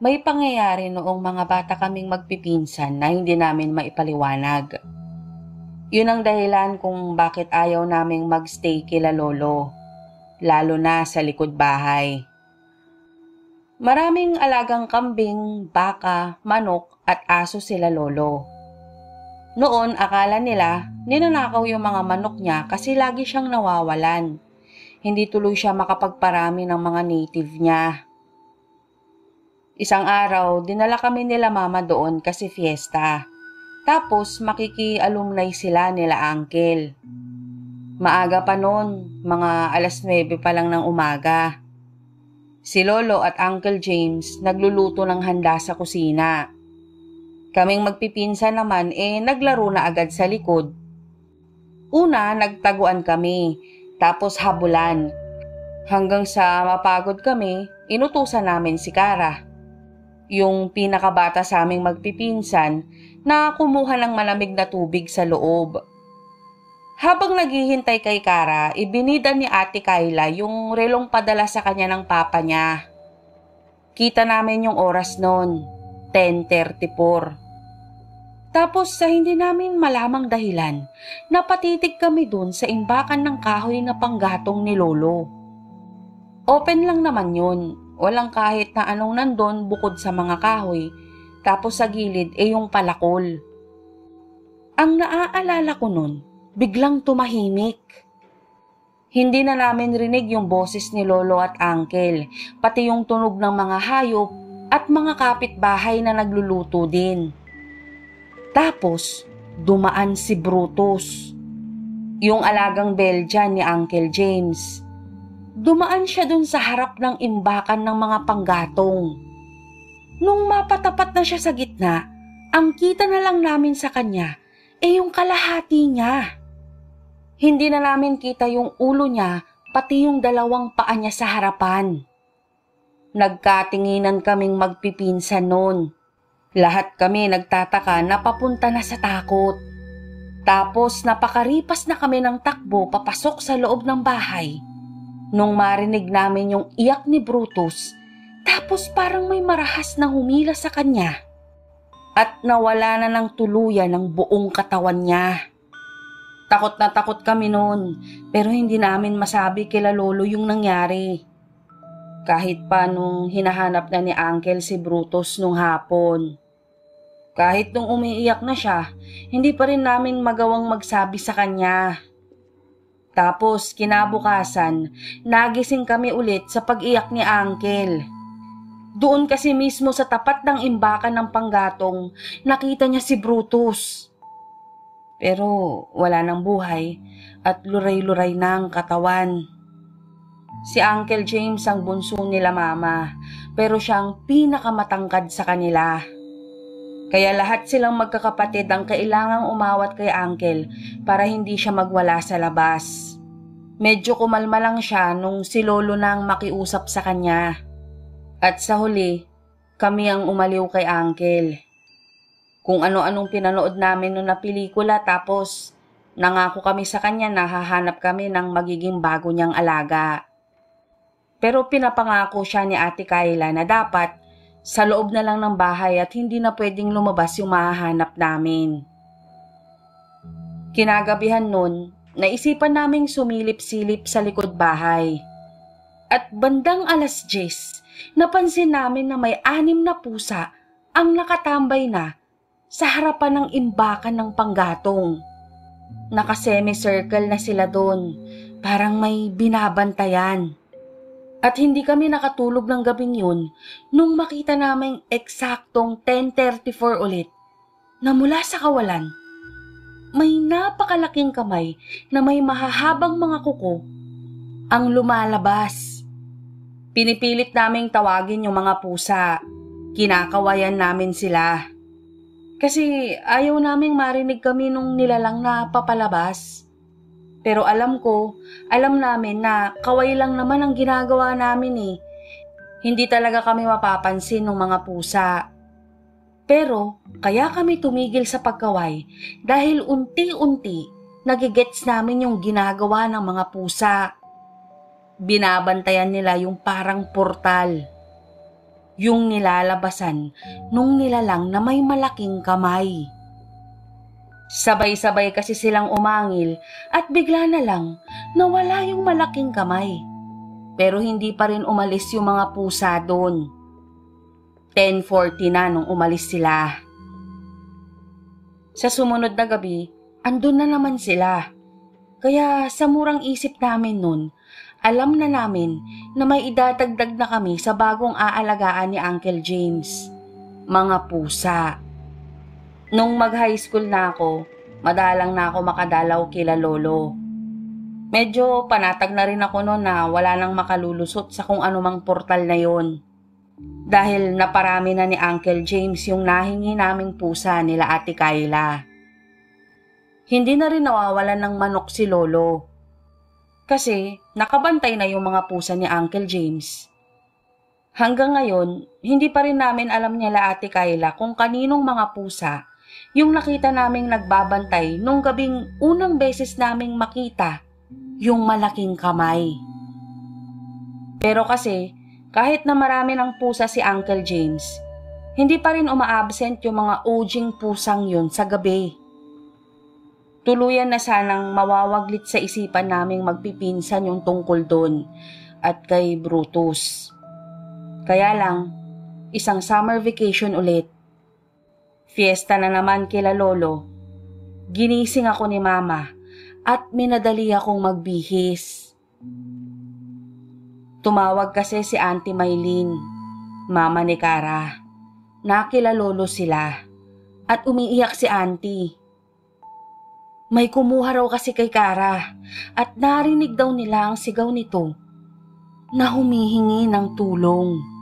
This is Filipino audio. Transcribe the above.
May pangyayari noong mga bata kaming magpipinsan na hindi namin maipaliwanag. Yun ang dahilan kung bakit ayaw naming magstay kila lolo, lalo na sa likod bahay. Maraming alagang kambing, baka, manok at aso sila lolo. Noon akala nila ninanakaw yung mga manok niya kasi lagi siyang nawawalan. Hindi tuloy siya makapagparami ng mga native niya. Isang araw, dinala kami nila mama doon kasi fiesta. Tapos makiki-alumni sila nila uncle. Maaga pa noon, mga 9:00 pa lang ng umaga. Si Lolo at Uncle James nagluluto ng handa sa kusina. Kaming magpipinsan naman naglaro na agad sa likod. Una, nagtaguan kami, tapos habulan. Hanggang sa mapagod kami, inutusan namin si Kara, yung pinakabata sa aming magpipinsan, na kumuha ng malamig na tubig sa loob. Habang naghihintay kay Kara, ibinida ni Ate Kayla yung relong padala sa kanya ng papa niya. Kita namin yung oras noon, 10:34. Tapos sa hindi namin malamang dahilan, napatitig kami dun sa imbakan ng kahoy na panggatong ni Lolo. Open lang naman yun. Walang kahit na anong nandun bukod sa mga kahoy, tapos sa gilid yung palakol. Ang naaalala ko nun, biglang tumahimik. Hindi na namin rinig yung boses ni Lolo at Uncle, pati yung tunog ng mga hayop at mga kapitbahay na nagluluto din. Tapos, dumaan si Brutus, yung alagang Belgian ni Uncle James. Dumaan siya dun sa harap ng imbakan ng mga panggatong. Nung mapatapat na siya sa gitna, ang kita na lang namin sa kanya yung kalahati niya. Hindi na namin kita yung ulo niya, pati yung dalawang paa niya sa harapan. Nagkatinginan kaming magpipinsan noon. Lahat kami nagtataka na papunta na sa takot. Tapos napakaripas na kami ng takbo papasok sa loob ng bahay. Nung marinig namin yung iyak ni Brutus, tapos parang may marahas na humila sa kanya. At nawala na ng tuluyan ng buong katawan niya. Takot na takot kami noon, pero hindi namin masabi kila Lolo yung nangyari. Kahit pa nung hinahanap na ni Uncle si Brutus nung hapon. Kahit nung umiiyak na siya, hindi pa rin namin magawang magsabi sa kanya. Tapos kinabukasan, nagising kami ulit sa pag-iyak ni Uncle. Doon kasi mismo sa tapat ng imbakan ng panggatong, nakita niya si Brutus. Pero wala nang buhay at luray-luray na ang katawan. Si Uncle James ang bunso nila mama, pero siya ang pinakamatangkad sa kanila. Kaya lahat silang magkakapatid ang kailangang umawat kay Uncle para hindi siya magwala sa labas. Medyo kumalma lang siya nung si Lolo nang makiusap sa kanya. At sa huli, kami ang umaliw kay Uncle. Kung ano-anong pinanood namin noon na pelikula, tapos nangako kami sa kanya na hahanap kami ng magiging bago niyang alaga. Pero pinapangako siya ni Ate Kayla na dapat sa loob na lang ng bahay at hindi na pwedeng lumabas yung mahahanap namin. Kinagabihan nun, naisipan naming sumilip-silip sa likod bahay. At bandang 10:00, napansin namin na may 6 na pusa ang nakatambay na sa harapan ng imbakan ng panggatong. Naka-semicircle na sila doon, parang may binabantayan. At hindi kami nakatulog ng gabing yun nung makita naming eksaktong 10:34 ulit na mula sa kawalan, may napakalaking kamay na may mahahabang mga kuko ang lumalabas. Pinipilit naming tawagin yung mga pusa. Kinakawayan namin sila. Kasi ayaw naming marinig kami nung nilalang na papalabas. Pero alam namin na kaway lang naman ang ginagawa namin . Hindi talaga kami mapapansin ng mga pusa. Pero kaya kami tumigil sa pagkaway dahil unti-unti nagigets namin yung ginagawa ng mga pusa. Binabantayan nila yung parang portal. yung nilalabasan nung nilalang na may malaking kamay. Sabay-sabay kasi silang umangil at bigla na lang nawala yung malaking kamay. Pero hindi pa rin umalis yung mga pusa doon. 10:40 na nung umalis sila. Sa sumunod na gabi, andun na naman sila. Kaya sa murang isip namin nun, alam na namin na may idadagdag na kami sa bagong aalagaan ni Uncle James. Mga pusa. Nung mag-high school na ako, madalang na ako makadalaw kila lolo. Medyo panatag na rin ako noon na wala nang makalulusot sa kung anumang portal na yon. Dahil naparami na ni Uncle James yung nahingi naming pusa nila Ate Kyla. Hindi na rin nawawalan ng manok si lolo. Kasi nakabantay na yung mga pusa ni Uncle James. Hanggang ngayon, hindi pa rin namin alam nila Ate Kyla kung kaninong mga pusa yung nakita naming nagbabantay nung gabing unang beses naming makita yung malaking kamay. Pero kasi, kahit na marami ng pusa si Uncle James, hindi pa rin umaabsent yung mga ujing pusang yun sa gabi. Tuluyan na sanang mawawaglit sa isipan naming magpipinsan yung tungkol doon at kay Brutus. Kaya lang, isang summer vacation ulit. Fiesta na naman kila lolo. Ginising ako ni mama at minadali akong magbihis. Tumawag kasi si Auntie Maylene, mama ni Cara, na kila lolo sila at umiiyak si Auntie. May kumuha raw kasi kay Cara at narinig daw nila ang sigaw nito na humihingi ng tulong.